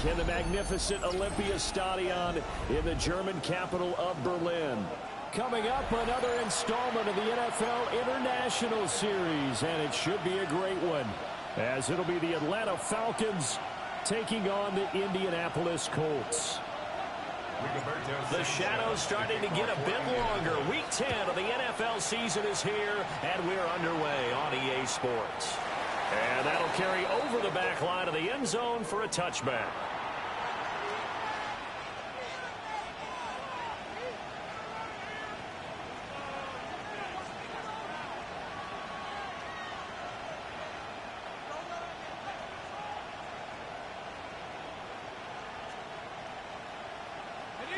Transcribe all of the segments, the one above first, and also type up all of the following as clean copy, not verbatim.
in the magnificent Olympiastadion in the German capital of Berlin. Coming up, another installment of the NFL International Series, and it should be a great one, as it'll be the Atlanta Falcons taking on the Indianapolis Colts. The shadow's starting to get a bit longer. Week 10 of the NFL season is here, and we're underway on EA Sports. And that'll carry over the back line of the end zone for a touchback.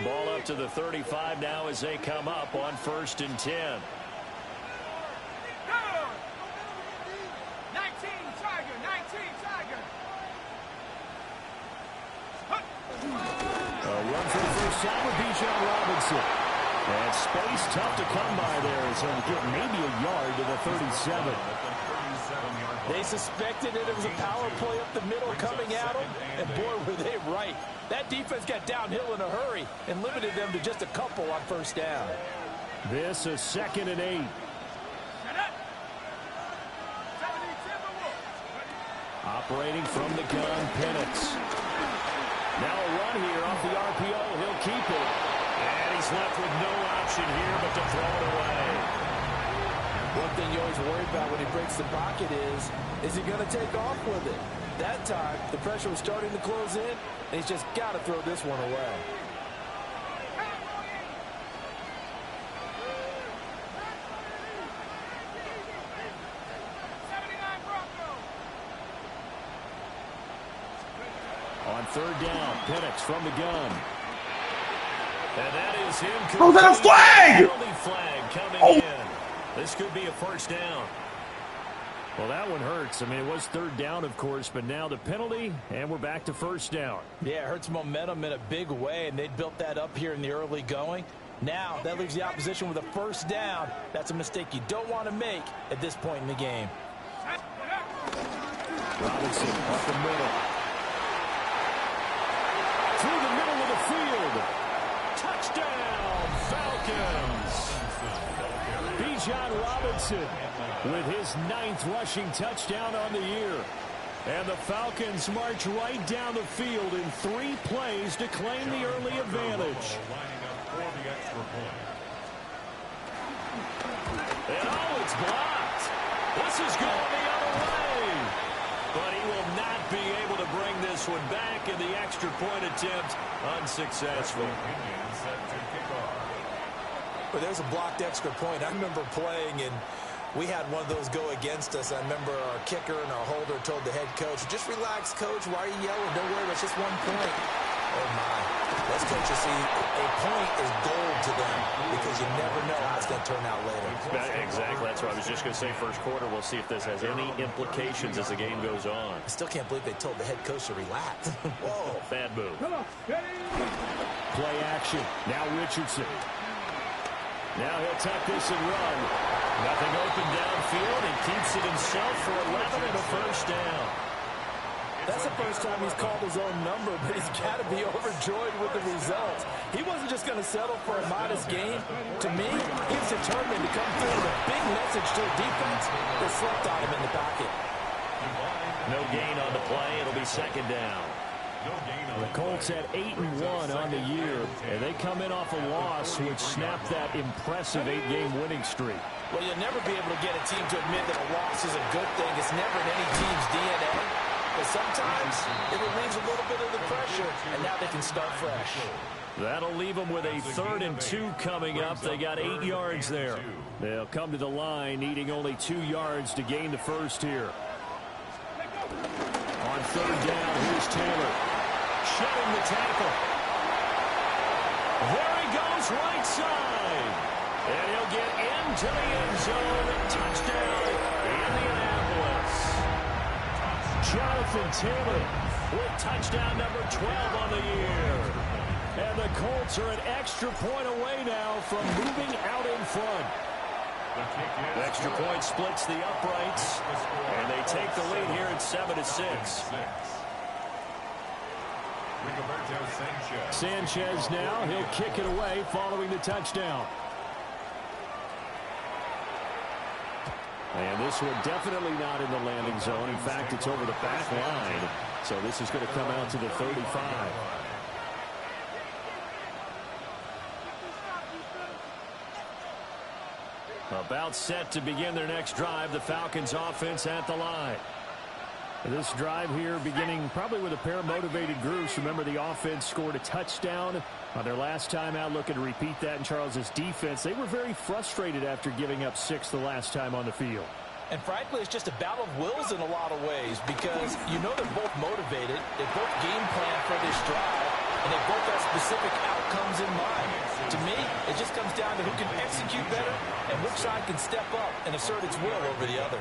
Ball up to the 35 now as they come up on 1st and 10. Shot with Bijan Robinson. And space tough to come by there as he'll get maybe a yard to the 37. They suspected it was a power play up the middle coming at them, and boy, were they right. That defense got downhill in a hurry and limited them to just a couple on 1st down. This is 2nd and 8. Operating from the gun, Penix. Now a run here off the RPO. He'll keep it. And he's left with no option here but to throw it away. One thing you always worry about when he breaks the pocket is he going to take off with it? That time, the pressure was starting to close in, and he's just got to throw this one away. On 3rd down, Penix from the gun. And that is him. Oh, that a flag! Flag coming in. This could be a 1st down. Well, that one hurts. I mean, it was 3rd down, of course, but now the penalty, and we're back to 1st down. Yeah, it hurts momentum in a big way, and they built that up here in the early going. Now, that leaves the opposition with a 1st down. That's a mistake you don't want to make at this point in the game. Robinson up the middle. Through the middle of the field. Touchdown, Falcons. Bijan Robinson with his 9th rushing touchdown on the year. And the Falcons march right down the field in 3 plays to claim the early advantage. And oh, it's blocked. This is going the other way. But he will not be able to bring this one back, in the extra point attempt unsuccessful. But there's a blocked extra point. I remember playing, and we had one of those go against us. I remember our kicker and our holder told the head coach, just relax, coach. Why are you yelling? Don't worry, it's just 1 point. Oh, my. Those coaches see a point is gold to them because you never know how it's going to turn out later. Exactly. That's what I was just going to say. 1st quarter, we'll see if this has any implications as the game goes on. I still can't believe they told the head coach to relax. Whoa, bad move. Play action. Now Richardson. Now he'll tuck this and run. Nothing open downfield, and keeps it himself for 11 and a 1st down. That's the first time he's called his own number, but he's got to be overjoyed with the results. He wasn't just going to settle for a modest gain. To me, he was determined to come through with a big message to the defense that slept on him in the pocket. No gain on the play. It'll be 2nd down. The Colts at 8-1 on the year, and they come in off a loss which snapped that impressive 8-game winning streak. Well, you'll never be able to get a team to admit that a loss is a good thing. It's never in any team's DNA. But sometimes it relieves a little bit of the pressure, and now they can start fresh. That'll leave them with a 3rd and 2 coming up. They got 8 yards there. They'll come to the line, needing only 2 yards to gain the 1st here. On 3rd down, here's Taylor. Shedding the tackle. There he goes, right side. And he'll get into the end zone. Touchdown, Indianapolis. Jonathan Taylor with touchdown number 12 on the year. And the Colts are an extra point away now from moving out in front. The extra point splits the uprights, and they take the lead here at 7-6. Sanchez now. He'll kick it away following the touchdown. And this one definitely not in the landing zone. In fact, it's over the back line. So this is going to come out to the 35. About set to begin their next drive. The Falcons offense at the line. This drive here beginning probably with a pair of motivated groups. Remember, the offense scored a touchdown on their last time out. Looking to repeat that in Charles' defense. They were very frustrated after giving up 6 the last time on the field. And frankly, it's just a battle of wills in a lot of ways because you know they're both motivated. They both game plan for this drive, and they both have specific outcomes in mind. To me, it just comes down to who can execute better and which side can step up and assert its will over the other.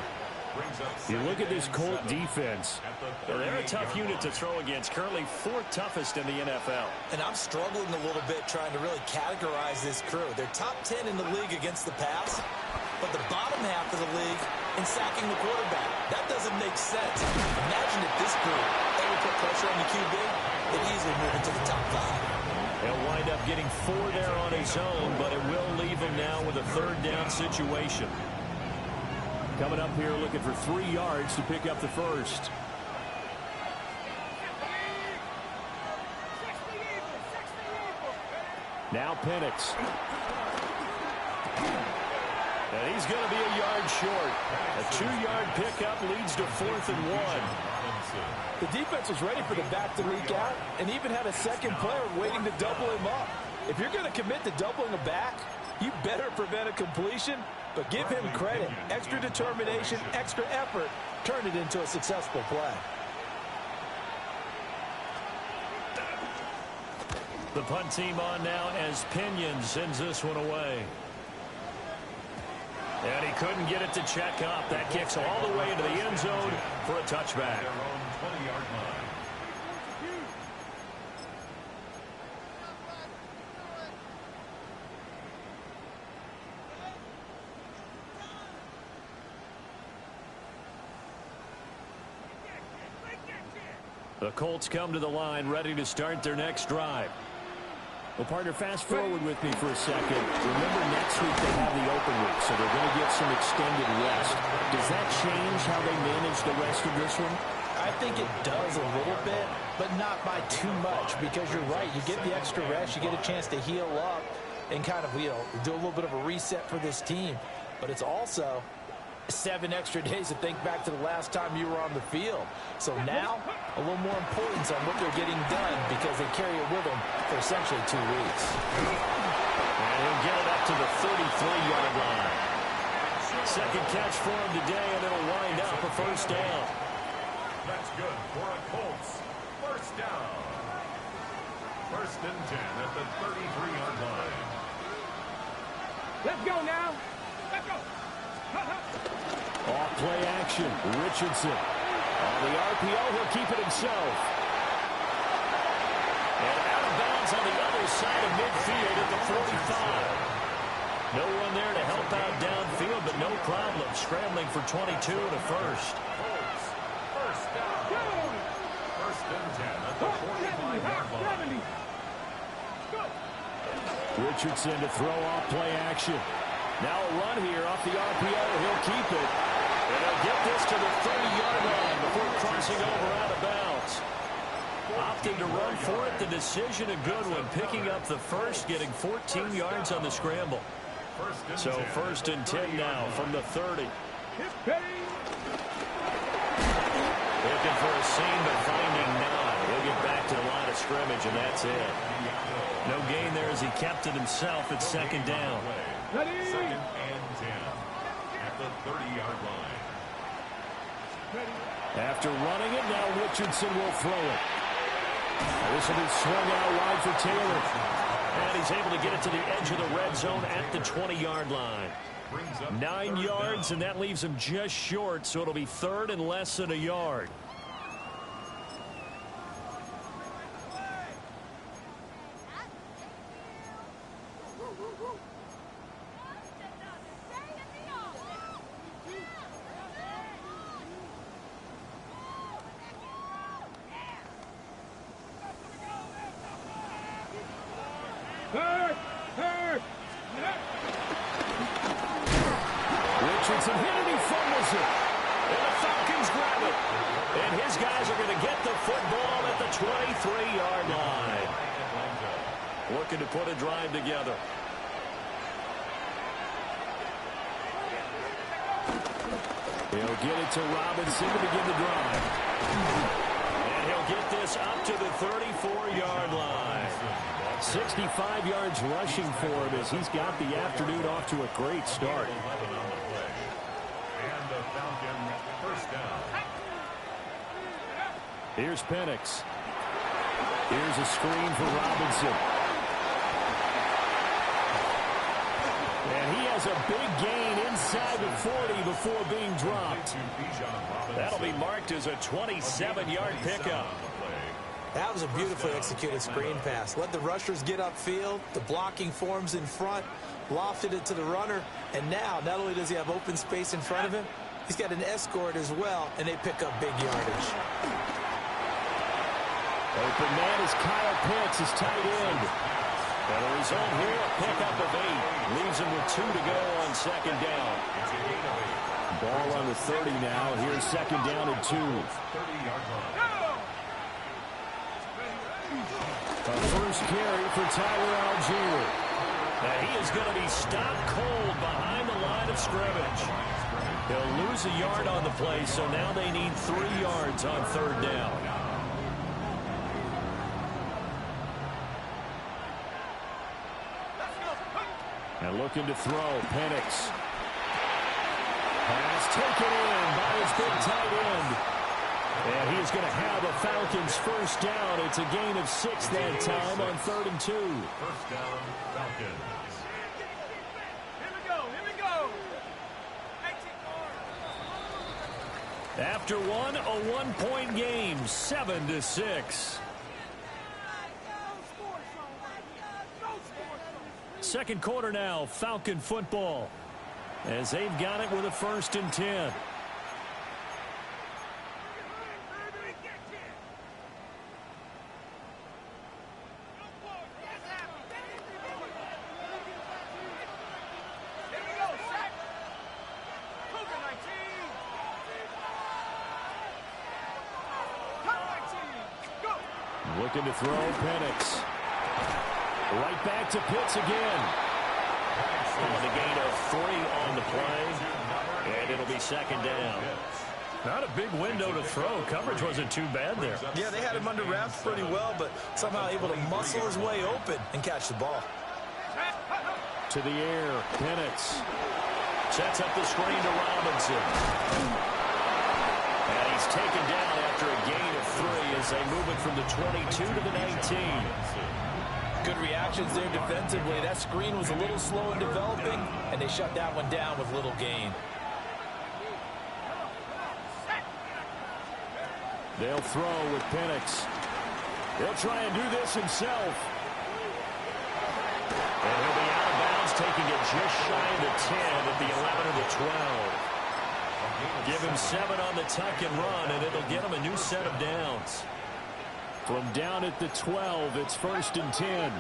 You look at this Colt defense. They're a tough unit to throw against. Currently 4th toughest in the NFL. And I'm struggling a little bit trying to really categorize this crew. They're top 10 in the league against the pass, but the bottom half of the league in sacking the quarterback. That doesn't make sense. Imagine if this group ever put pressure on the QB, they'd easily move into the top 5. He'll wind up getting 4 there on his own, but it will leave him now with a 3rd down situation. Coming up here looking for 3 yards to pick up the first. Now Penix. And he's going to be a yard short. A 2-yard pickup leads to 4th and 1. The defense was ready for the back to leak out and even had a second player waiting to double him up. If you're going to commit to doubling a back, you better prevent a completion, but give him credit. Extra determination, extra effort, turned it into a successful play. The punt team on now as Pinion sends this one away. And he couldn't get it to check up. That kicks all the way into the end zone for a touchback. The Colts come to the line ready to start their next drive. Well, partner, fast forward with me for a second. Remember, next week they have the open week, so they're going to get some extended rest. Does that change how they manage the rest of this one? I think it does a little bit, but not by too much, because you're right. You get the extra rest. You get a chance to heal up and kind of, do a little bit of a reset for this team. But it's also 7 extra days to think back to the last time you were on the field. So now, a little more importance on what they're getting done because they carry it with them for essentially 2 weeks. And he'll get it up to the 33-yard line. Second catch for him today, and it'll wind up a first down. That's good for a Colts first down. 1st and 10 at the 33-yard line. Let's go now. Let's go. Off play action. Richardson. On the RPO, he'll keep it himself. And out of bounds on the other side of midfield at the 45. No one there to help out downfield, but no problem. Scrambling for 22 to first. Colts first down. 1st and 10 at the 45-yard line. Richardson to throw off play action. Now a run here off the RPO. He'll keep it. And he'll get this to the 30-yard line before crossing over out of bounds. Opting to run for it. The decision a good one. Picking up the first, getting 14 yards on the scramble. So 1st and 10 now from the 30. Looking for a seam, but finding none. He'll get back to the line of scrimmage, and that's it. No gain there as he kept it himself at 2nd down. 2nd and 10 at the 30-yard line. After running it, now Richardson will throw it. This will be swung out wide for Taylor. And he's able to get it to the edge of the red zone at the 20-yard line. 9 yards, and that leaves him just short, so it'll be 3rd and less than a yard. Richardson hit it, he fumbles it. And the Falcons grab it. And his guys are going to get the football at the 23-yard line. Looking to put a drive together. He'll get it to Robinson to begin the drive. And he'll get this up to the 34-yard line. 65 yards rushing for him as he's got the afternoon off to a great start. And the Falcon first down. Here's Penix. Here's a screen for Robinson. And he has a big gain inside the 40 before being dropped. That'll be marked as a 27-yard pickup. That was a beautifully executed screen pass. Let the rushers get upfield. The blocking forms in front. Lofted it to the runner. And now, not only does he have open space in front of him, he's got an escort as well, and they pick up big yardage. Open man is Kyle Pitts, his tight end. And the result here, a pickup of 8. Leaves him with 2 to go on second down. Ball on the 30 now. Here's second down and 2. A first carry for Tyler Algier. Now he is going to be stopped cold behind the line of scrimmage. He'll lose a yard on the play, so now they need 3 yards on third down. And looking to throw, Penix. Pass taken in by his big tight end. And he is going to have a Falcons first down. It's a gain of 6 that time on 3rd and 2. First down, Falcons. Here we go. After one, a 1-point game, 7-6. Second quarter now, Falcon football, as they've got it with a 1st and 10. Looking to throw, Penix. Right back to Pitts again. And a gain of 3 on the play. And it'll be second down. Not a big window to throw. Coverage wasn't too bad there. Yeah, they had him under wraps pretty well, but somehow able to muscle his way open and catch the ball. To the air, Penix. Sets up the screen to Robinson. And he's taken down after a gain of 3 as they move it from the 22 to the 19. Good reactions there defensively. That screen was a little slow in developing, and they shut that one down with little gain. They'll throw with Penix. He'll try and do this himself. And he'll be out of bounds, taking it just shy of the 10 at the 11 or the 12. Give him 7 on the tuck and run, and it'll get him a new set of downs. From down at the 12, it's 1st and 10.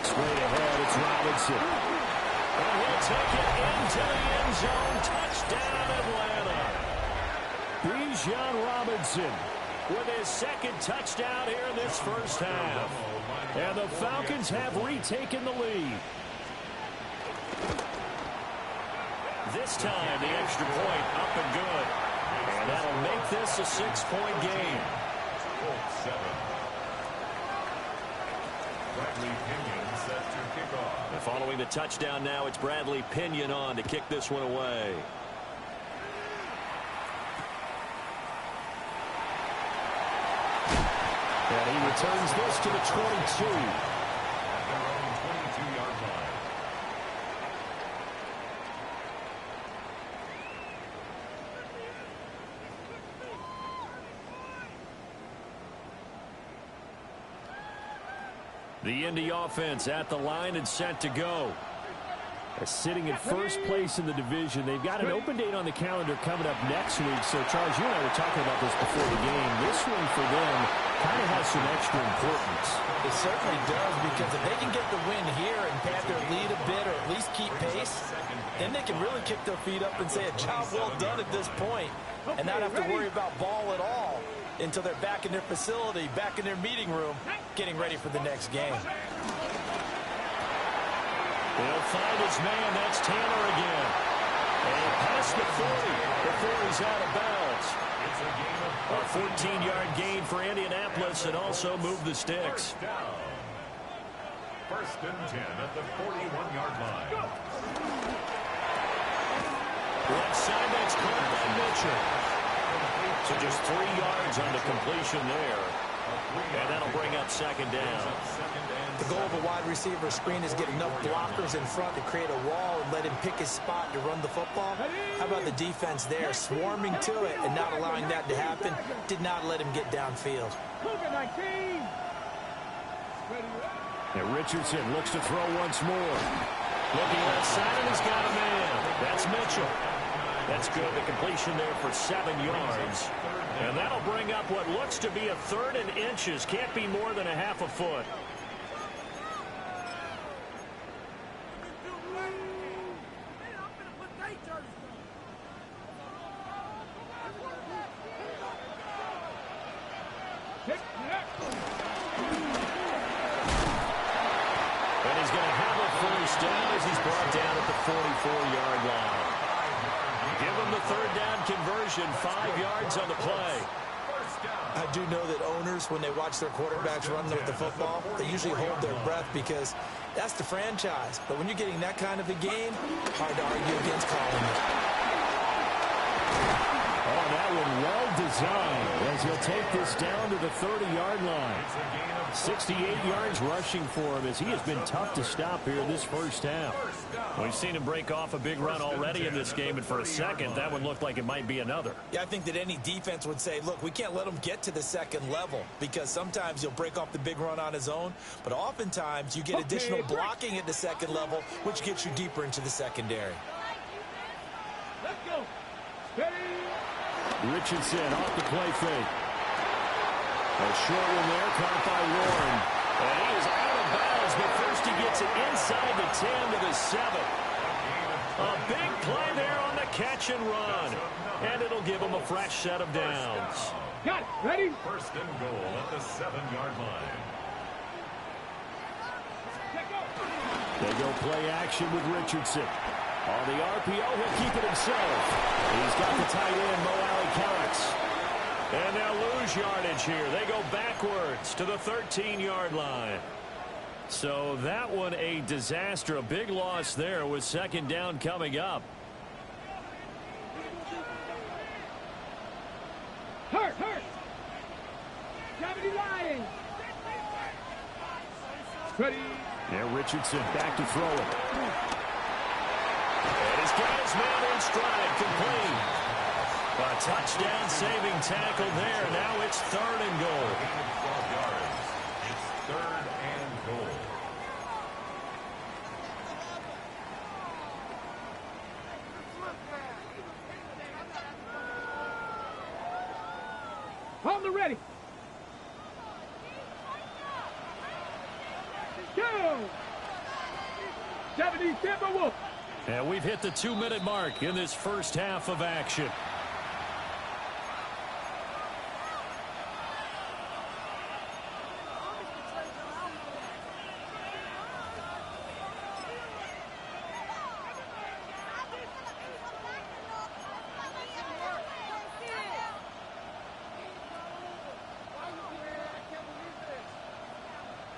Straight ahead, it's Robinson. And he'll take it into the end zone. Touchdown, Atlanta. Bijan Robinson with his 2nd touchdown here in this first half. And the Falcons have retaken the lead. This time, the extra point up and good. And that'll make this a 6-point game. Colts 7. Bradley Pinion set to kick off. And following the touchdown now, it's Bradley Pinion on to kick this one away. And he returns this to the 22. At their own 22-yard line. The Indy offense at the line and set to go. Sitting in first place in the division. They've got an open date on the calendar coming up next week. So, Charles, you and I were talking about this before the game. This one for them kind of has some extra importance. It certainly does, because if they can get the win here and pad their lead a bit or at least keep pace, then they can really kick their feet up and say a job well done at this point and not have to worry about ball at all until they're back in their facility, back in their meeting room, getting ready for the next game. He'll find his man. That's Tanner again. And past the 40 before he's out of bounds. A 14-yard gain for Indianapolis and also move the sticks. First and 10 at the 41-yard line. Left side, that's caught by Mitchell. So just 3 yards on the completion there. And that'll bring up second down. The goal of a wide receiver screen is get enough blockers in front to create a wall and let him pick his spot to run the football. How about the defense there, swarming to it and not allowing that to happen? Did not let him get downfield. And Richardson looks to throw once more. Looking left side, and he's got a man. That's Mitchell. That's good. The completion there for 7 yards. And that'll bring up what looks to be a 3rd and inches. Can't be more than a half a foot. And he's going to have a first down as he's brought down at the 44-yard line. Give him the 3rd down conversion, 5 yards on the play. I do know that owners, when they watch their quarterbacks run with the football, they usually hold their breath because that's the franchise. But when you're getting that kind of a game, hard to argue against calling it. Oh, that one well designed as he'll take this down to the 30-yard line. 68 yards rushing for him as he has been tough to stop here this first half. We've seen him break off a big run already in this game, and for a second, that one looked like it might be another. Yeah, I think that any defense would say, look, we can't let him get to the second level because sometimes he'll break off the big run on his own, but oftentimes you get additional blocking at the second level, which gets you deeper into the secondary. Let's go. Steady. Richardson off the play fake. A short one there, caught by Warren. And he is out of bounds, but first he gets it inside the 10 to the 7. A big play there on the catch and run. And it'll give him a fresh set of downs. Got it. Ready? First and goal at the 7-yard line. They go play action with Richardson. On the RPO, he'll keep it himself. He's got the tight end, Mo Alley-Cox. And they'll lose yardage here. They go backwards to the 13-yard line. So that one a disaster. A big loss there with second down coming up. Hurt. Gravity line. Ready. Now Richardson back to throw it. And he's got his man in stride, complete. A touchdown-saving tackle there. Now it's 3rd and goal. 12 yards. It's 3rd and goal. On the ready. Go. 70 Timberwolves. And we've hit the 2-minute mark in this first half of action.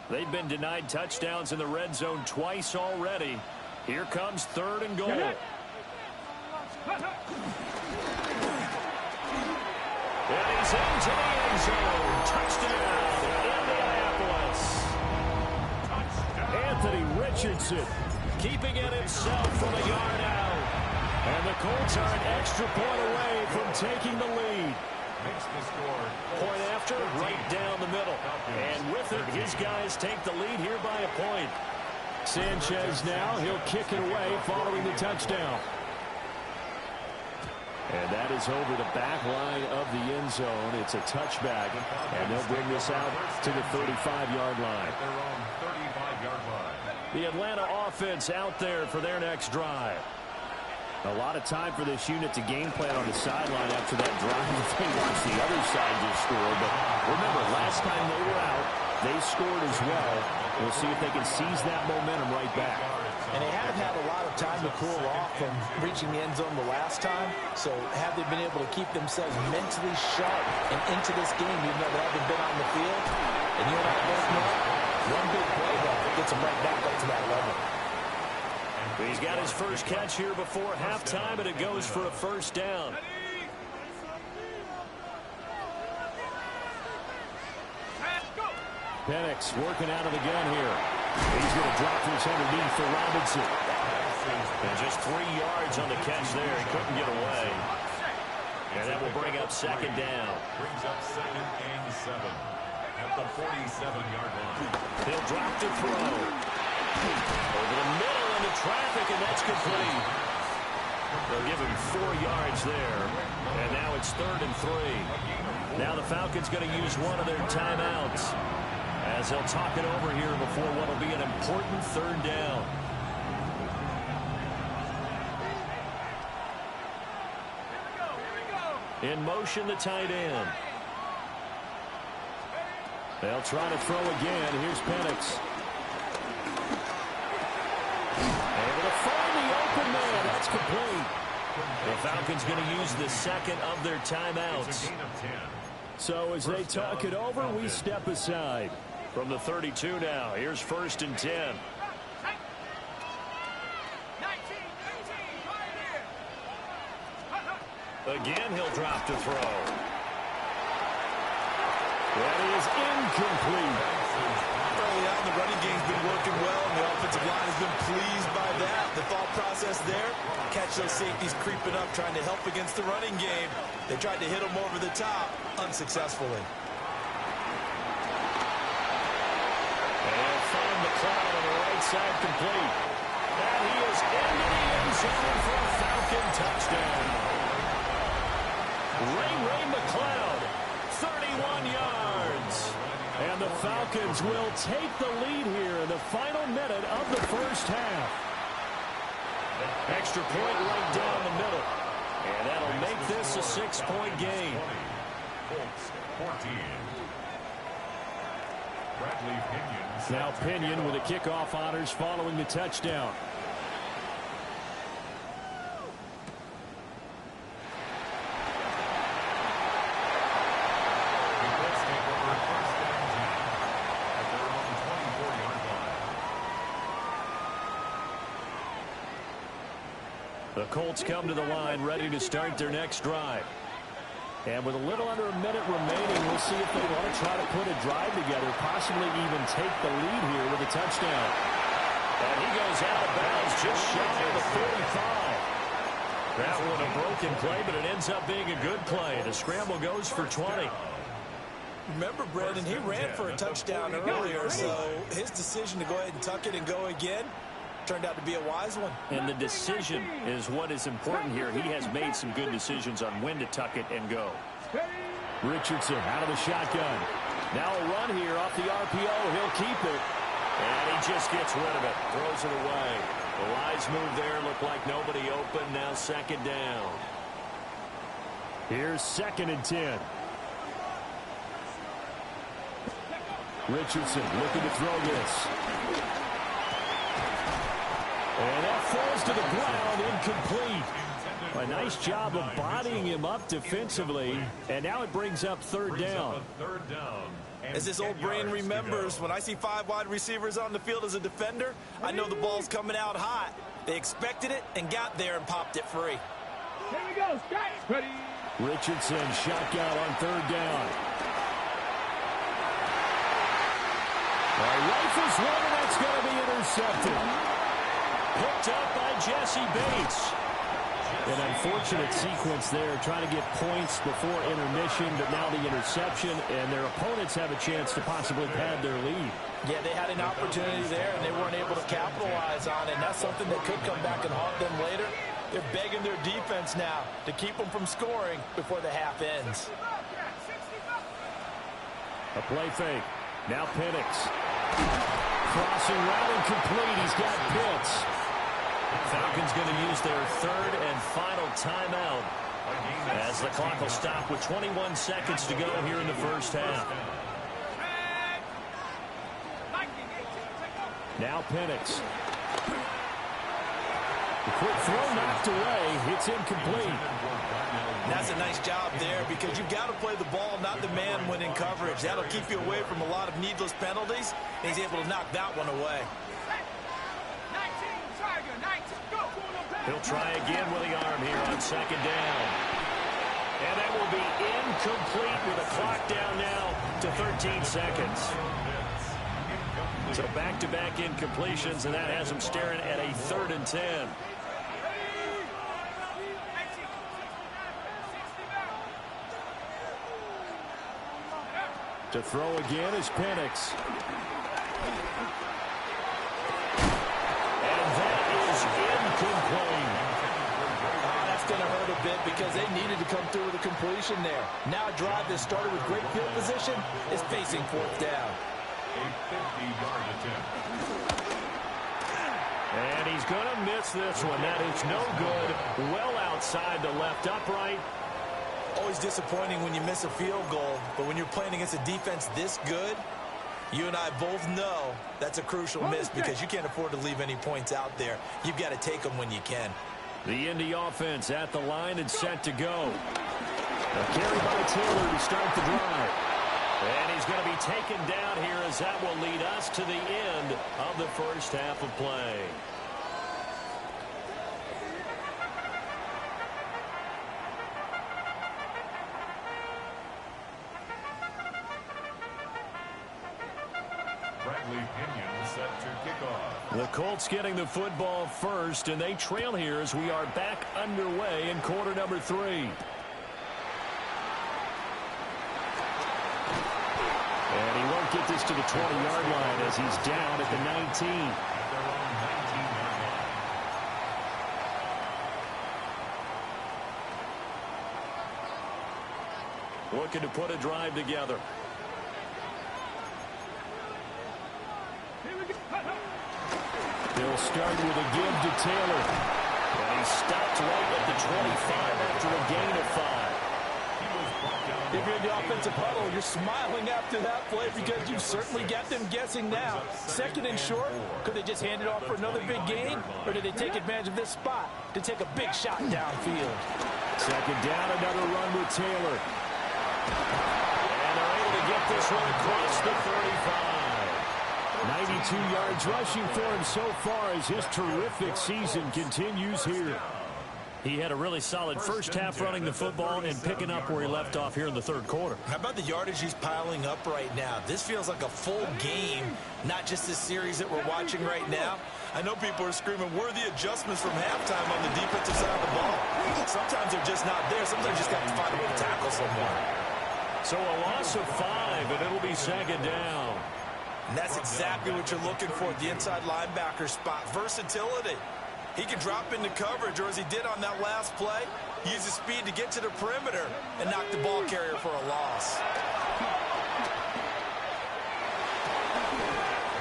They've been denied touchdowns in the red zone twice already. Here comes 3rd and goal. And he's into the end zone. Touchdown, Indianapolis. Anthony Richardson keeping it himself from a yard out. And the Colts are an extra point away from taking the lead. Makes the score. Point after, right down the middle. And with it, his guys take the lead here by a point. Sanchez now, he'll kick it away following the touchdown. And that is over the back line of the end zone. It's a touchback, and they'll bring this out to the 35-yard line. Their own 35-yard line. The Atlanta offense out there for their next drive. A lot of time for this unit to game plan on the sideline after that drive. They watch the other side just score. But remember, last time they were out, they scored as well. We'll see if they can seize that momentum right back. And they haven't had a lot of time to cool off from reaching the end zone the last time. So have they been able to keep themselves mentally sharp and into this game, even though they haven't been on the field? And you and I both know, one big play though gets them right back up to that level. He's got his first catch here before halftime, and it goes for a first down. Penix working out of the gun here. He's going to drop this underneath for Robinson. And just 3 yards on the catch there. He couldn't get away. And that will bring up second down. Brings up 2nd and 7 at the 47-yard line. He'll drop to throw. Over the middle into traffic, and that's complete. They'll give him 4 yards there. And now it's 3rd and 3. Now the Falcons going to use one of their timeouts, as they'll talk it over here before what will be an important 3rd down. In motion, the tight end. They'll try to throw again. Here's Penix. Able to find the open man. That's complete. The Falcons going to use the second of their timeouts. So as they talk it over, we step aside. From the 32 now, here's 1st and 10. Again, he'll drop to throw. That is incomplete. Early on, the running game's been working well, and the offensive line has been pleased by that. The thought process there, catch those safeties creeping up, trying to help against the running game. They tried to hit them over the top, unsuccessfully. McLeod on the right side complete. And he is into the end zone for a Falcon touchdown. Ray McLeod, 31 yards. And the Falcons will take the lead here in the final minute of the first half. Extra point right down the middle. And that'll make this a 6-point game. Colts 14. Bradley Pinion. Now Pinion with the kickoff honors following the touchdown. The Colts come to the line ready to start their next drive. And with a little under a minute remaining, we'll see if they want to try to put a drive together, possibly even take the lead here with a touchdown. And he goes out of bounds just shy of the 45. That one a broken play, but it ends up being a good play. The scramble goes for 20. Remember, Brandon, he ran for a touchdown earlier, so his decision to go ahead and tuck it and go again turned out to be a wise one. And the decision is what is important here. He has made some good decisions on when to tuck it and go. Richardson out of the shotgun. Now a run here off the RPO. He'll keep it. And he just gets rid of it. Throws it away. The wise move there. Looked like nobody open. Now 2nd down. Here's 2nd and 10. Richardson looking to throw this. And that falls to the ground, incomplete. A nice job of bodying him up defensively. And now it brings up 3rd down. As this old brain remembers, when I see 5 wide receivers on the field as a defender, I know the ball's coming out hot. They expected it and got there and popped it free. Here we go, strike. Ready. Richardson shotgun on 3rd down. Rifles one, and that's going to be intercepted. Picked up by Jesse Bates. An unfortunate sequence there, trying to get points before intermission, but now the interception, and their opponents have a chance to possibly pad their lead. Yeah, they had an opportunity there, and they weren't able to capitalize on it, and that's something that could come back and haunt them later. They're begging their defense now to keep them from scoring before the half ends. A play fake. Now Penix. Crossing route incomplete. He's got Pitts. Falcons going to use their third and final timeout as the clock will stop with 21 seconds to go here in the first half. Now Penix. The quick throw knocked away. It's incomplete. That's a nice job there because you've got to play the ball, not the man when in coverage. That'll keep you away from a lot of needless penalties, and he's able to knock that one away. He'll try again with the arm here on second down. And that will be incomplete with the clock down now to 13 seconds. So back-to-back incompletions, and that has him staring at a 3rd and 10. To throw again is Penix. And that is incomplete. That's going to hurt a bit because they needed to come through with a completion there. Now a drive that started with great field position is facing 4th down. A 50-yard attempt. And he's going to miss this one. That is no good. Well outside the left upright. Always disappointing when you miss a field goal, but when you're playing against a defense this good, you and I both know that's a crucial miss because you can't afford to leave any points out there. You've got to take them when you can. The Indy offense at the line and set to go. A carry by Taylor to start the drive. And he's going to be taken down here as that will lead us to the end of the first half of play. Bradley Pinion set to kick off. The Colts getting the football first, and they trail here as we are back underway in quarter number 3. And he won't get this to the 20-yard line as he's down at the 19. At their own 19-yard line. Looking to put a drive together. They'll start with a give to Taylor. And he stopped right at the 25 after a gain of 5. If you're in the offensive huddle, you're smiling after that play because you've certainly got them guessing now. 2nd and short, could they just hand it off for another big gain? Or did they take advantage of this spot to take a big shot downfield? 2nd down, another run with Taylor. And they're able to get this one across the 35. 92 yards rushing for him so far as his terrific season continues here. He had a really solid first half running the football and picking up where he left off here in the 3rd quarter. How about the yardage he's piling up right now? This feels like a full game, not just this series that we're watching right now. I know people are screaming, where are the adjustments from halftime on the defensive side of the ball? Sometimes they're just not there. Sometimes you just got to find a way to tackle someone. So a loss of 5, and it'll be 2nd down. And that's exactly what you're looking for at the inside linebacker spot. Versatility. He can drop into coverage, or as he did on that last play, use his speed to get to the perimeter and knock the ball carrier for a loss.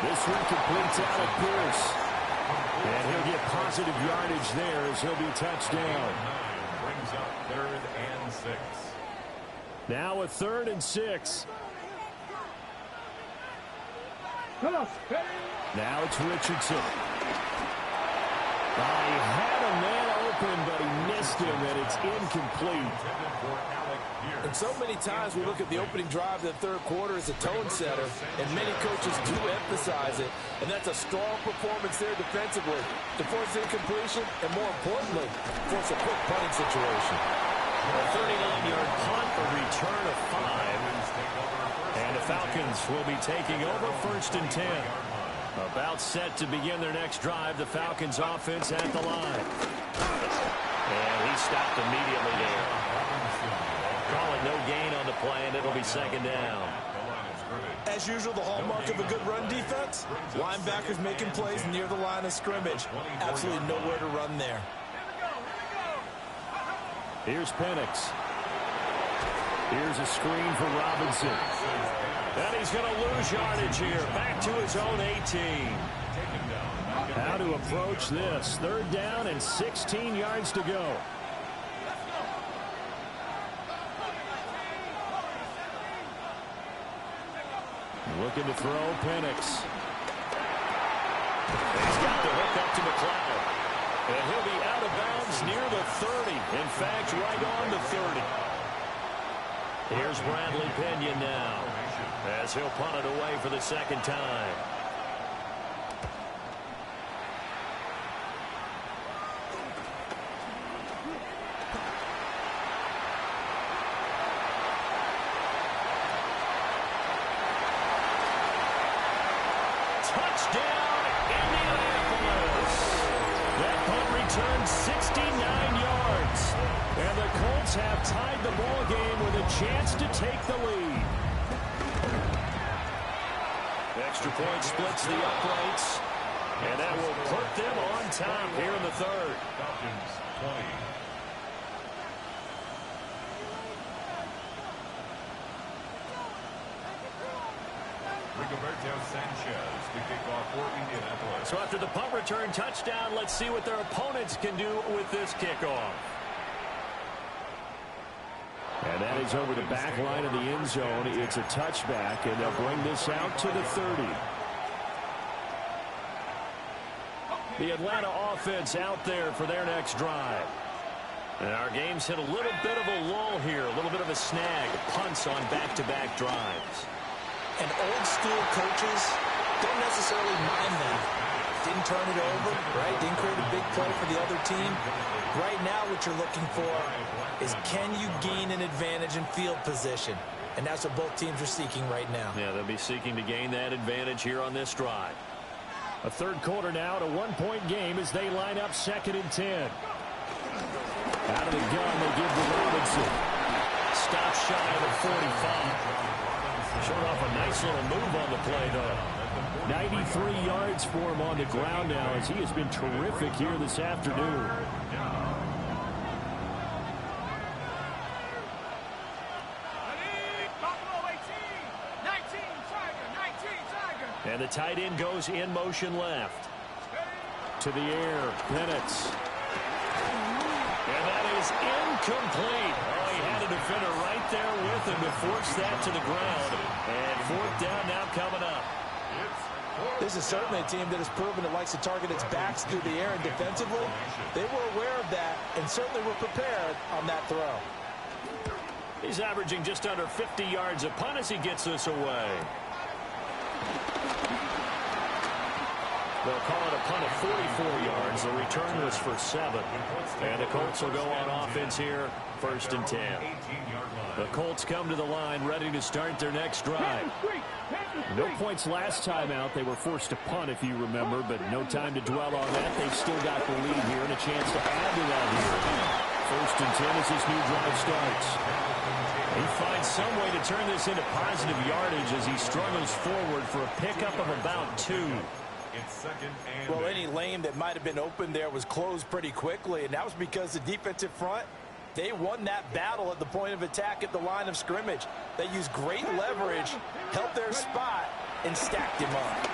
This one completes out of Pierce. And he'll get positive yardage there as he'll be touchdown. Brings up 3rd and 6. Now a 3rd and 6. Now it's Richardson. He had a man open, but he missed him, and it's incomplete. And so many times we look at the opening drive of the 3rd quarter as a tone setter, and many coaches do emphasize it, and that's a strong performance there defensively to force incompletion and, more importantly, force a quick punting situation. A 39-yard punt, a return of 5, and the Falcons will be taking over 1st and 10. About set to begin their next drive, the Falcons offense at the line. And he stopped immediately there. Call it no gain on the play, and it'll be 2nd down. As usual, the hallmark of a good run defense, linebackers making plays near the line of scrimmage. Absolutely nowhere to run there. Here's Penix. Here's a screen for Robinson. And he's going to lose yardage here. Back to his own 18. How to approach this. 3rd down and 16 yards to go. Looking to throw, Penix. He's got the hook up to McLeod. And he'll be out of bounds near the 30. In fact, right on the 30. Here's Bradley Pinion now, as he'll punt it away for the 2nd time. Touchdown, Indianapolis. That punt returned 69 yards. And the Colts have tied the ball game with a chance to take the lead. Extra point splits the uprights. And that will put them on top here in the 3rd. Falcons 20. Rigoberto Sanchez to kick off for Indianapolis. So after the punt return touchdown, let's see what their opponents can do with this kickoff. And that is over the back line of the end zone. It's a touchback, and they'll bring this out to the 30. The Atlanta offense out there for their next drive. And our game's hit a little bit of a lull here, a little bit of a snag, punts on back-to-back drives. And old-school coaches don't necessarily mind that. Didn't turn it over, right? Didn't create a big play for the other team. Right now what you're looking for is, can you gain an advantage in field position? And that's what both teams are seeking right now. Yeah, they'll be seeking to gain that advantage here on this drive. A 3rd quarter now, a 1-point game as they line up 2nd and 10. Out of the gun, they give to Robinson. Stop shy of the 45. Showed off a nice little move on the play, though. 93 yards for him on the ground now, as he has been terrific here this afternoon. And the tight end goes in motion left. To the air, Penix. And that is incomplete. Oh, he had a defender right there with him to force that to the ground. And 4th down now coming up. This is certainly a team that has proven it likes to target its backs through the air, and defensively, they were aware of that and certainly were prepared on that throw. He's averaging just under 50 yards a punt as he gets this away. They'll call it a punt of 44 yards. The return was for 7. And the Colts will go on offense here, 1st and 10. The Colts come to the line ready to start their next drive. No points last time out. They were forced to punt, if you remember, but no time to dwell on that. They've still got the lead here and a chance to add to that here. 1st and 10 as this new drive starts. He finds some way to turn this into positive yardage as he struggles forward for a pickup of about 2. Well, any lane that might have been open there was closed pretty quickly, and that was because the defensive front, they won that battle at the point of attack at the line of scrimmage. They used great leverage, held their spot, and stacked him up.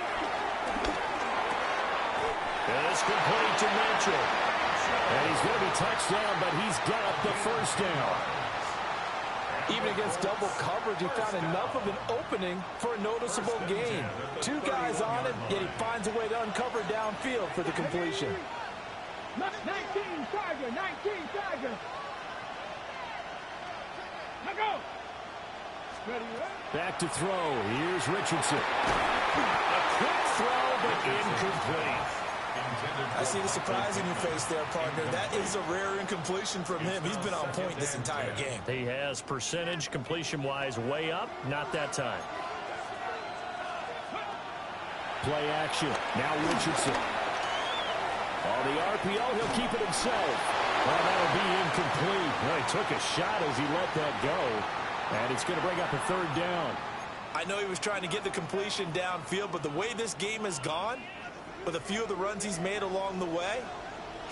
And it's complete to Mitchell. And he's going to be touchdown, but he's got the 1st down. Even against double coverage, he found enough of an opening for a noticeable gain. 2 guys on him, yet he finds a way to uncover downfield for the completion. 19 Tiger, 19 Tiger. Now go. Back to throw. Here's Richardson. A quick throw, but incomplete. I see the surprise in your face there, partner. That is a rare incompletion from him. He's been on point this entire game. He has percentage completion-wise way up. Not that time. Play action. Now Richardson. On the RPO, he'll keep it himself. Well, that'll be incomplete. Well, he took a shot as he let that go. And it's going to bring up a 3rd down. I know he was trying to get the completion downfield, but the way this game has gone, with a few of the runs he's made along the way,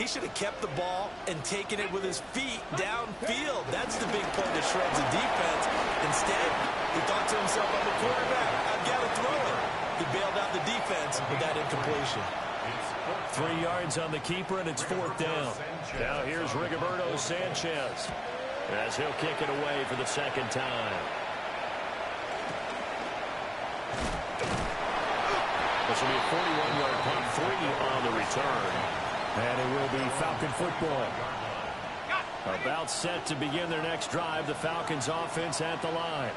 He should have kept the ball and taken it with his feet downfield. That's the big play that shreds the defense. Instead, he thought to himself, I'm a quarterback, I've got to throw it. He bailed out the defense with that incompletion. 3 yards on the keeper, and it's 4th down. Now here's Rigoberto Sanchez as he'll kick it away for the 2nd time. This will be a 41-yard punt, 3 on the return. And it will be Falcon football. About set to begin their next drive. The Falcons offense at the line.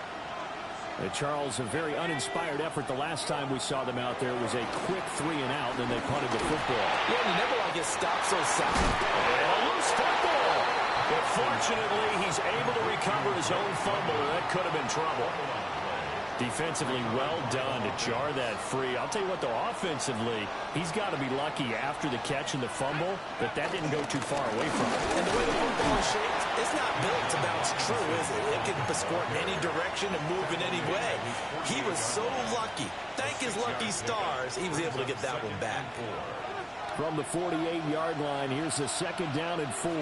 Charles, a very uninspired effort the last time we saw them out there. It was a quick 3 and out, then they punted the football. Yeah, you never want to get stopped so soft. And a loose football. But fortunately, he's able to recover his own fumble, and that could have been trouble. Defensively well done to jar that free. I'll tell you what, though, offensively, he's got to be lucky after the catch and the fumble that didn't go too far away from him. And the way the football is shaped, it's not built to bounce true, is it? It can score in any direction and move in any way. He was so lucky. Thank his lucky stars, he was able to get that one back. From the 48-yard line, here's the 2nd down and 4.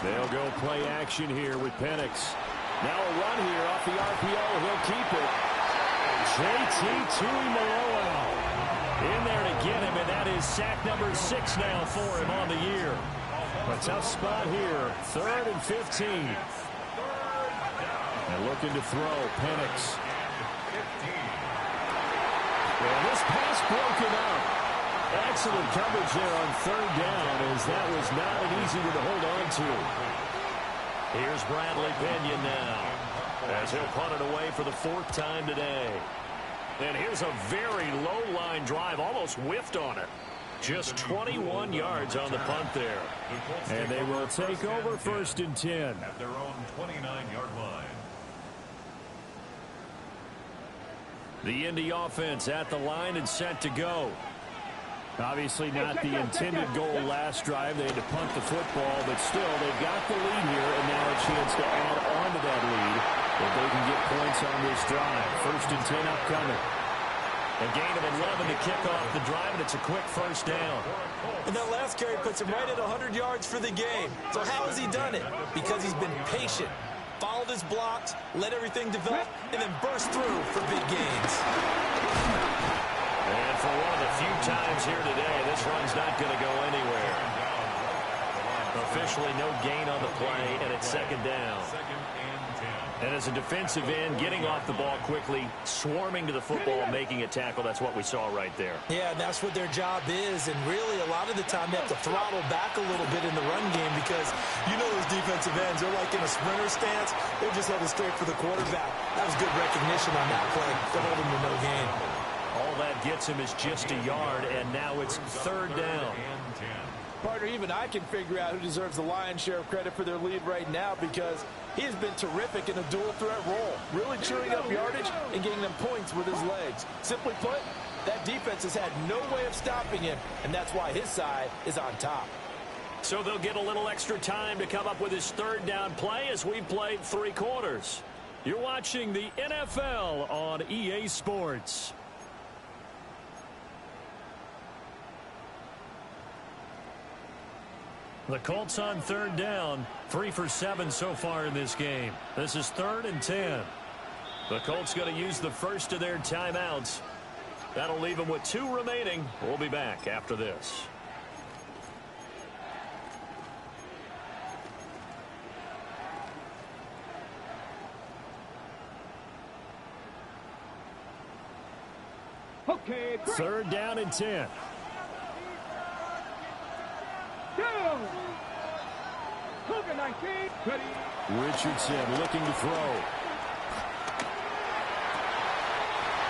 They'll go play action here with Penix. Now a run here off the RPO. He'll keep it. J.T. Tuimoloau in there to get him, and that is sack number 6 now for him on the year. A tough spot here. 3rd and 15. And looking to throw, Penix. And this pass broken up. Excellent coverage there on 3rd down, as that was not an easy one to hold on to. Here's Bradley Pinion now, as he'll punt it away for the 4th time today. And here's a very low-line drive, almost whiffed on it. Just 21 yards on the punt there. And they will take over 1st and 10. At their own 29-yard line. The Indy offense at the line and set to go. Obviously not the intended goal last drive. They had to punt the football, but still, they've got the lead here, and now a chance to add on to that lead if they can get points on this drive. 1st and 10 upcoming. A gain of 11 to kick off the drive, and it's a quick 1st down. And that last carry puts him right at 100 yards for the game. So how has he done it? Because he's been patient, followed his blocks, let everything develop, and then burst through for big gains. And for one of the few times here today, this run's not going to go anywhere. Officially no gain on the play, and it's 2nd down. And as a defensive end, getting off the ball quickly, swarming to the football, making a tackle, that's what we saw right there. Yeah, and that's what their job is, and really a lot of the time they have to throttle back a little bit in the run game because you know those defensive ends, they're like in a sprinter stance, they're just headed straight for the quarterback. That was good recognition on that play to hold him to no gain. All that gets him is just a yard, and now it's 3rd down. Partner, even I can figure out who deserves the lion's share of credit for their lead right now because he has been terrific in a dual threat role, really chewing up yardage and getting them points with his legs. Simply put, that defense has had no way of stopping him, and that's why his side is on top. So they'll get a little extra time to come up with his 3rd down play as we played 3 quarters. You're watching the NFL on EA Sports. The Colts on 3rd down, 3 for 7 so far in this game. This is 3rd and 10. The Colts going to use the first of their timeouts. That'll leave them with 2 remaining. We'll be back after this. Okay, 3rd down and 10. Go! Cougar 19, ready. Richardson looking to throw.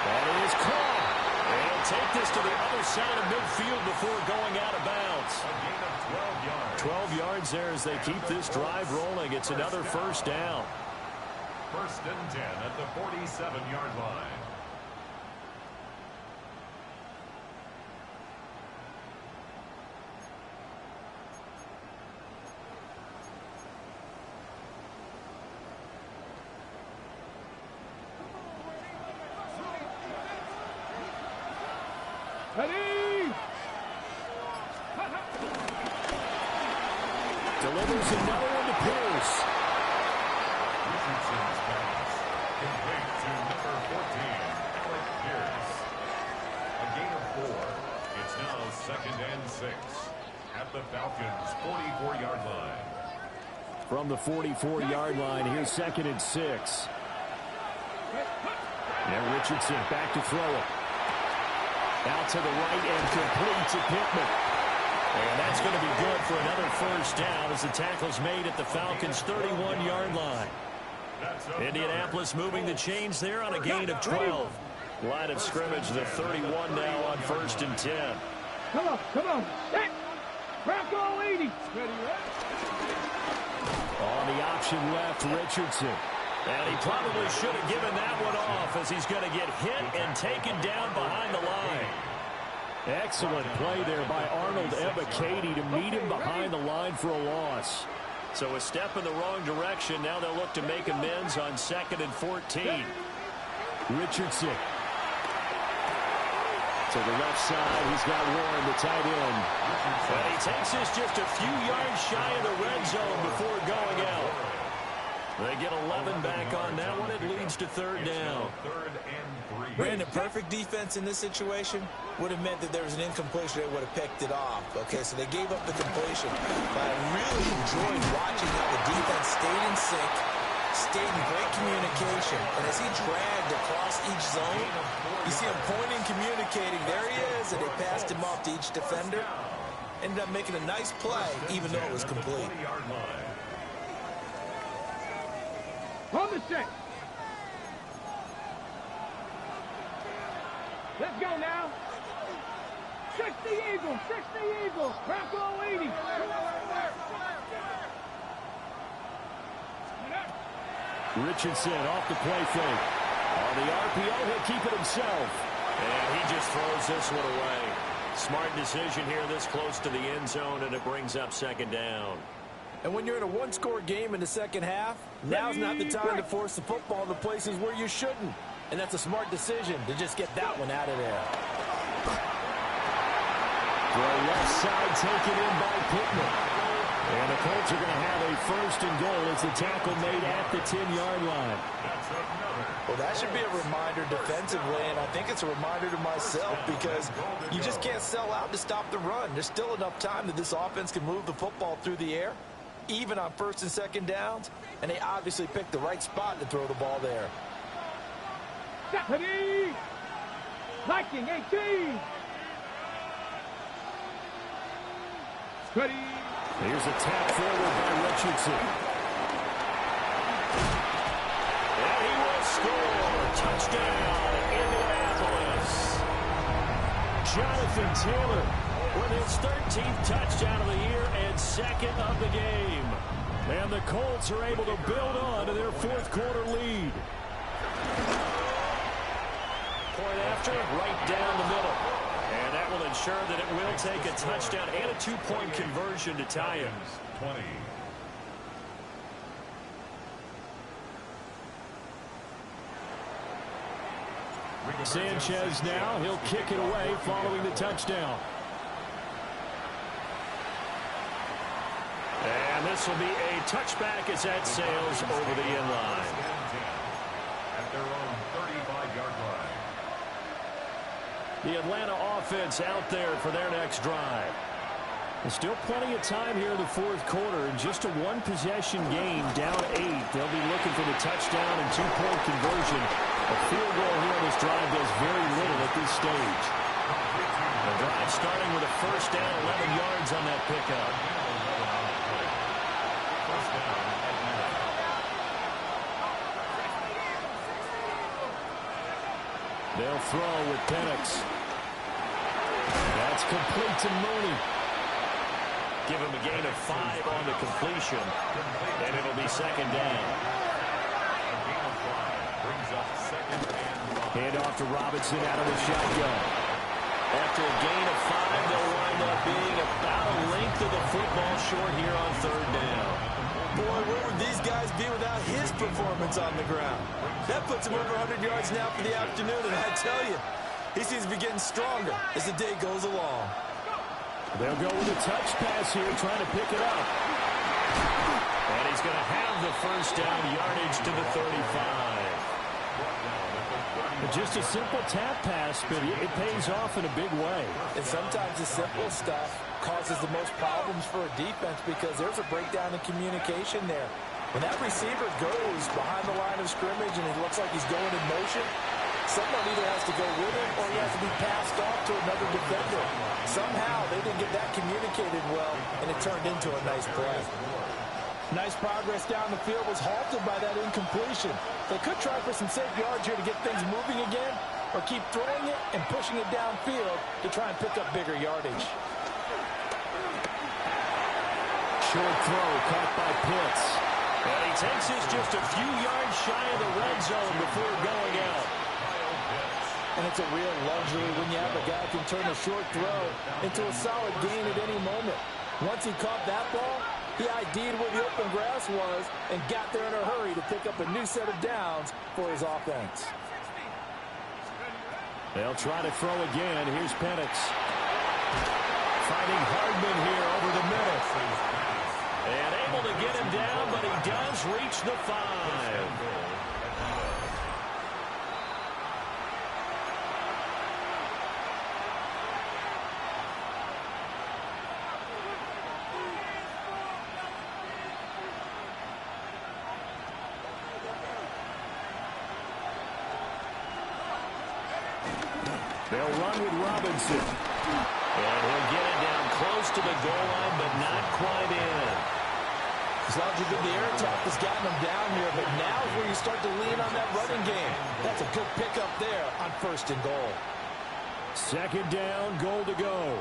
That is caught. And he'll take this to the other side of midfield before going out of bounds. A gain of 12 yards. 12 yards there as they keep this drive rolling. It's another 1st down. 1st and 10 at the 47-yard line. Ready! throws another one to Pierce. Richardson's pass complete to number 14, Alec Pierce. A gain of 4. It's now 2nd and 6 at the Falcons' 44-yard line. From the 44-yard line, here's 2nd and 6. And Richardson back to throw it. Out to the right and complete to Pittman. And that's going to be good for another first down as the tackle's made at the Falcons' 31-yard line. Indianapolis moving the chains there on a gain of 12. Line of scrimmage, the 31 now on 1st and 10. Come on. Set. Bronco 80. Ready, On the option left, Richardson. And he probably should have given that one off as he's going to get hit and taken down behind the line. Excellent play there by Arnold Ebiketie to meet him behind the line for a loss. So a step in the wrong direction. Now they'll look to make amends on 2nd and 14. Richardson. To the left side, he's got Warren, the tight end. And he takes this just a few yards shy of the red zone before going out. They get 11 back on that one. It leads to 3rd down. 3rd and 3. Brandon, perfect defense in this situation would have meant that there was an incompletion. They would have picked it off. Okay, so they gave up the completion. But I really enjoyed watching how the defense stayed in sync, stayed in great communication. And as he dragged across each zone, you see him pointing, communicating. There he is, and they passed him off to each defender. Ended up making a nice play, even though it was complete. On the set. Let's go now. 60 Eagles. Bronco 80. Richardson off the play fake. On the RPO, he'll keep it himself. And he just throws this one away. Smart decision here this close to the end zone, and it brings up 2nd down. And when you're in a one-score game in the second half, now's not the time to force the football in the places where you shouldn't. And that's a smart decision to just get that one out of there. The left side taken in by Pittman. And the Colts are going to have a 1st and goal as the tackle made at the 10-yard line. Well, that should be a reminder defensively, and I think it's a reminder to myself because you just can't sell out to stop the run. There's still enough time that this offense can move the football through the air, even on 1st and 2nd downs, and they obviously picked the right spot to throw the ball there. Deputy! Viking 18! Ready! Here's a tap forward by Richardson. And he will score. Touchdown, Indianapolis. Jonathan Taylor with his 13th touchdown of the year and 2nd of the game. And the Colts are able to build on to their 4th quarter lead. Point after, right down the middle. And that will ensure that it will take a touchdown and a 2-point conversion to tie him. 20. Sanchez now, he'll kick it away following the touchdown. And this will be a touchback as that sails over the end line. At their own 35-yard line. The Atlanta offense out there for their next drive. There's still plenty of time here in the 4th quarter, and just a 1-possession game, down 8. They'll be looking for the touchdown and 2-point conversion. A field goal here on this drive does very little at this stage. The drive starting with a 1st down, 11 yards on that pickup. First down at 9. They'll throw with Penix. That's complete to Mooney. Give him a gain of 5 on the completion, and it'll be 2nd down. A gain of 5 brings up 2nd and 5. Hand off to Robinson out of the shotgun. After a gain of 5, they'll wind up being about a length of the football short here on 3rd down. Boy, where would these guys be without his performance on the ground? That puts him over 100 yards now for the afternoon, and I tell you, he seems to be getting stronger as the day goes along. They'll go with a touch pass here, trying to pick it up. And he's going to have the first down, yardage to the 35. Just a simple tap pass, but it pays off in a big way. And sometimes the simple stuff causes the most problems for a defense because there's a breakdown in communication there. When that receiver goes behind the line of scrimmage and it looks like he's going in motion, someone either has to go with him or he has to be passed off to another defender. Somehow they didn't get that communicated well, and it turned into a nice play. Nice progress down the field was halted by that incompletion. They could try for some safe yards here to get things moving again, or keep throwing it and pushing it downfield to try and pick up bigger yardage. Short throw caught by Pitts. And he takes this just a few yards shy of the red zone before going out. And it's a real luxury when you have a guy who can turn a short throw into a solid gain at any moment. Once he caught that ball, he ID'd where the open grass was and got there in a hurry to pick up a new set of downs for his offense. They'll try to throw again. Here's Penix. Fighting Hardman here over the middle. And able to get him down, but he does reach the 5. They'll run with Robinson. And he'll get it down close to the goal line, but not quite in. As long as the air attack has gotten him down here, but now is where you start to lean on that running game. That's a good pickup there on 1st and goal. 2nd down, goal to go.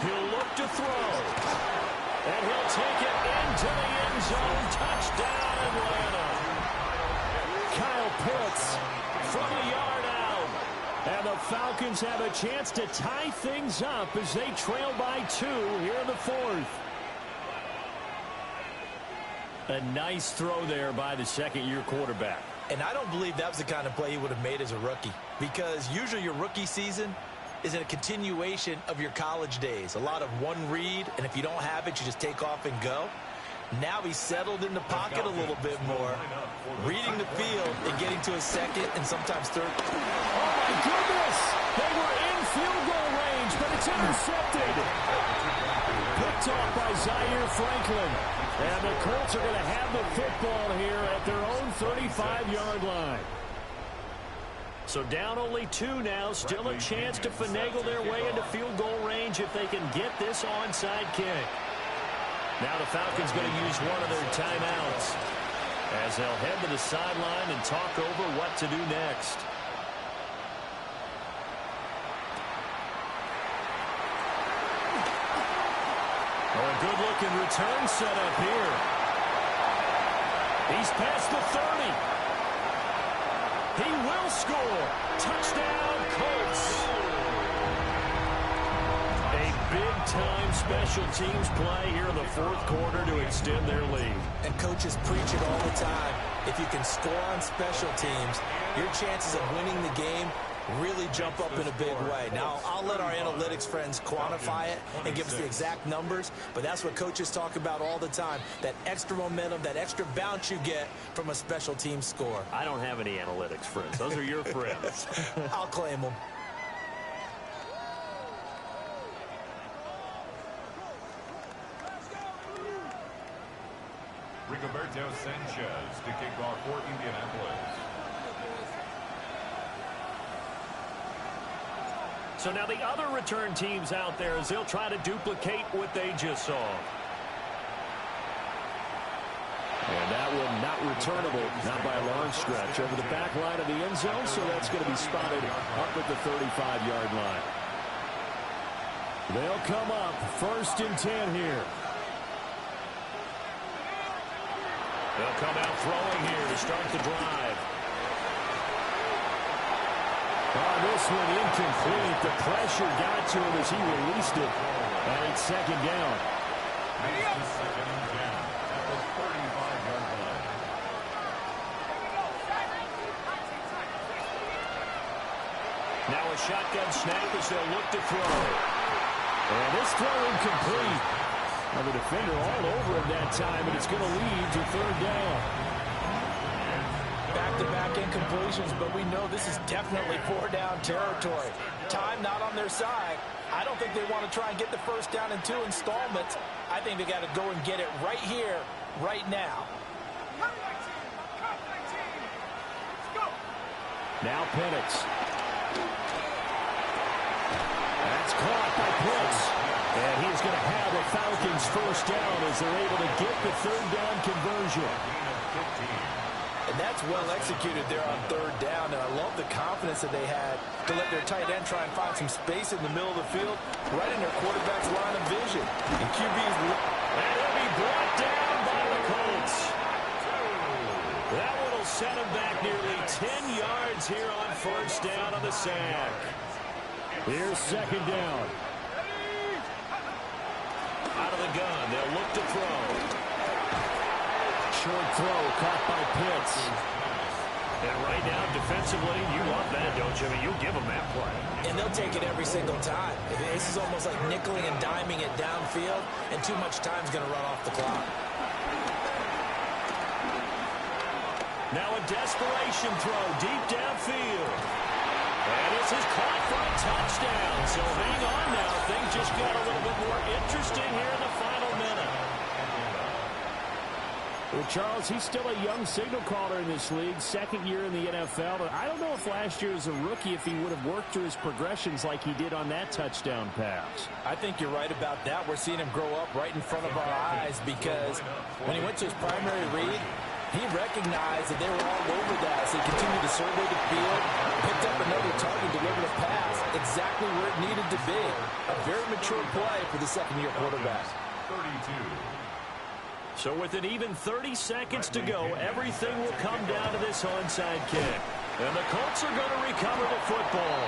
He'll look to throw. And he'll take it into the end zone. Touchdown, Atlanta. Kyle Pitts from the yard out. And the Falcons have a chance to tie things up as they trail by 2 here in the 4th. A nice throw there by the second-year quarterback. And I don't believe that was the kind of play he would have made as a rookie, because usually your rookie season is a continuation of your college days. A lot of one read, and if you don't have it, you just take off and go. Now he's settled in the pocket a little bit more, reading the field and getting to a 2nd and sometimes 3rd. Oh, my goodness! They were in field goal range, but it's intercepted. Picked off by Zaire Franklin. And the Colts are going to have the football here at their own 35-yard line. So down only 2 now. Still a chance to finagle their way into field goal range if they can get this onside kick. Now the Falcons going to use one of their timeouts as they'll head to the sideline and talk over what to do next. Oh, a good-looking return set up here. He's past the 30. He will score. Touchdown, Colts. Big-time special teams play here in the 4th quarter to extend their lead. And coaches preach it all the time. If you can score on special teams, your chances of winning the game really jump up in a big way. Now, I'll let our analytics friends quantify it and give us the exact numbers, but that's what coaches talk about all the time, that extra momentum, that extra bounce you get from a special team score. I don't have any analytics friends. Those are your friends. I'll claim them. Rigoberto Sanchez to kick off for Indianapolis. So now the other return teams out there as they'll try to duplicate what they just saw. And that one not returnable, not by a long stretch, over the back line of the end zone, so that's going to be spotted up at the 35-yard line. They'll come up 1st and 10 here. They'll come out throwing here to start the drive. Oh, this one incomplete. The pressure got to him as he released it. And it's 2nd down. It's 2nd and 10 at the 35-yard line. Now a shotgun snap as they'll look to throw. And this throw incomplete. Now the defender all over him that time, and it's going to lead to third down. Back-to-back incompletions, but we know this is definitely four-down territory. Time not on their side. I don't think they want to try and get the first down in 2 installments. I think they got to go and get it right here, right now. Now Penix. That's caught by Pitts. And he's going to have a Falcons first down as they're able to get the third down conversion. And that's well executed there on third down. And I love the confidence that they had to let their tight end try and find some space in the middle of the field, right in their quarterback's line of vision. And QB's... And he'll be brought down by the Colts. That one will set him back nearly 10 yards here on first down on the sack. Here's second down. Out of the gun, they'll look to throw. Short throw caught by Pitts. And right now, defensively, you love that, don't you? I mean, you'll give them that play. And they'll take it every single time. This is almost like nickeling and diming it downfield, and too much time's going to run off the clock. Now a desperation throw deep downfield. And this is caught for a touchdown. So hang on now. Things just got a little bit more interesting here in the final minute. Well, Charles, he's still a young signal caller in this league, second year in the NFL. But I don't know if last year as a rookie, if he would have worked through his progressions like he did on that touchdown pass. I think you're right about that. We're seeing him grow up right in front of our eyes because when he went to his primary read, he recognized that they were all over that as he continued to survey the field, picked up another target, delivered a pass exactly where it needed to be. A very mature play for the second-year quarterback. 32. So with an even 30 seconds to go, everything will come down to this onside kick. And the Colts are going to recover the football.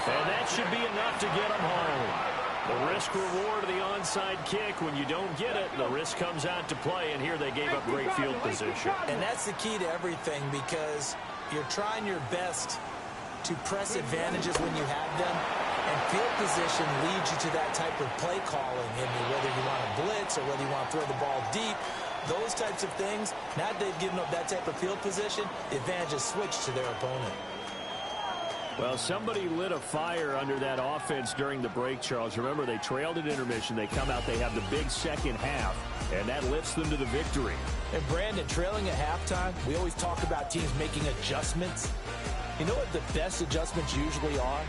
And that should be enough to get them home. The risk-reward of the onside kick, when you don't get it, the risk comes out to play, and here they gave up great field position. And that's the key to everything because you're trying your best to press advantages when you have them, and field position leads you to that type of play calling, and whether you want to blitz or whether you want to throw the ball deep, those types of things, now they've given up that type of field position, the advantage is switched to their opponent. Well, somebody lit a fire under that offense during the break, Charles. Remember, they trailed at intermission. They come out, they have the big second half, and that lifts them to the victory. And, Brandon, trailing at halftime, we always talk about teams making adjustments. You know what the best adjustments usually are?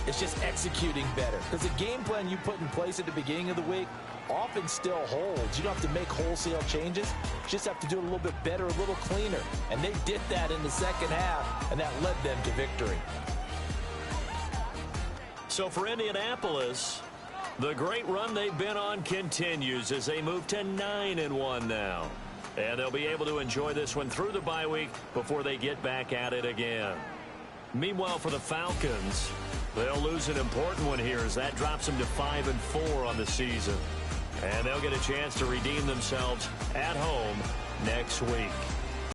It's just executing better. Because the game plan you put in place at the beginning of the week often still holds. You don't have to make wholesale changes. You just have to do it a little bit better, a little cleaner. And they did that in the second half, and that led them to victory. So for Indianapolis, the great run they've been on continues as they move to 9-1 now. And they'll be able to enjoy this one through the bye week before they get back at it again. Meanwhile, for the Falcons, they'll lose an important one here as that drops them to 5-4 on the season. And they'll get a chance to redeem themselves at home next week.